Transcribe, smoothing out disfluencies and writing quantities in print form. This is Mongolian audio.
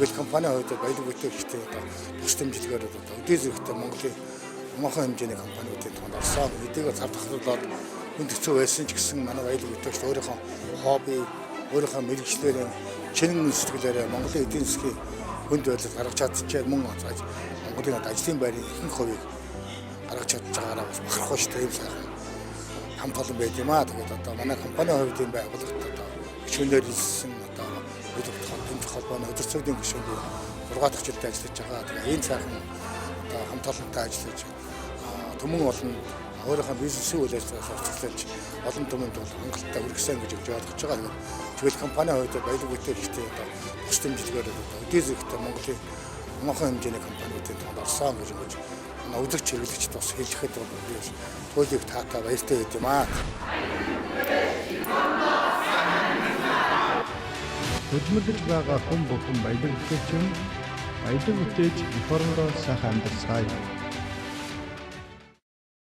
Тэгэл компанийн хувьд баялаг бүтээгчтэй одоо тус дэмжлэгээр одоо өдөө зэрэгтэй Монголын томоохон хэмжээний компаниудын тунд орсон. Эдгээр цав тахлуулаад хүнд хэцүү байсан ч гэсэн манай баялаг бүтээгч өөрийнхөө хобби, өөрийнхөө мэрэгчлэрээ чинэн сэтгэлээрээ Монголын эдийн засгийн хүнд байдал гаргаж чадчихээ мөн Монголын ажлын байрын ихэнх хувийг гаргаж чадж байгаараа бас бахархгүй шүү дээ. Ийм сайхан хамт олон байд юм аа. Тэгээд одоо манай компанийн хувьд энэ байгууллагт одоо гишүүнээр хэлсэн одоо өдөртөх дэмжих холбооны өдөрцөгдийн гишүүнээр 6 дахь жилдээ ажиллаж байгаа. Тэгээд энэ сайхан одоо хамт олонтой ажиллаж төмөн олон өөрийнхөө бизнесийн үйл ажиллагааг орцуулж олон түмэнд бол хангалттай үргэлжлэн гэж ойлгож байгаа. Тэгэл компанийн хувьд баялаг бүтээгчтэй одоо тус дэмжлэгээр өдөө зэрэгтэй Монголын томоохон хэмжээний компаниудын тунд орсон гэж үзэгч хэрэглэгчд бас хэлэхэд бол би туйлыг таатай баяртай байд юм аа. Хөдөлмөрлөж байгаа хүн бүхэн баялаг бүтээгч юм. Баялаг бүтээж реформдоо сайхан амьдарцгаая.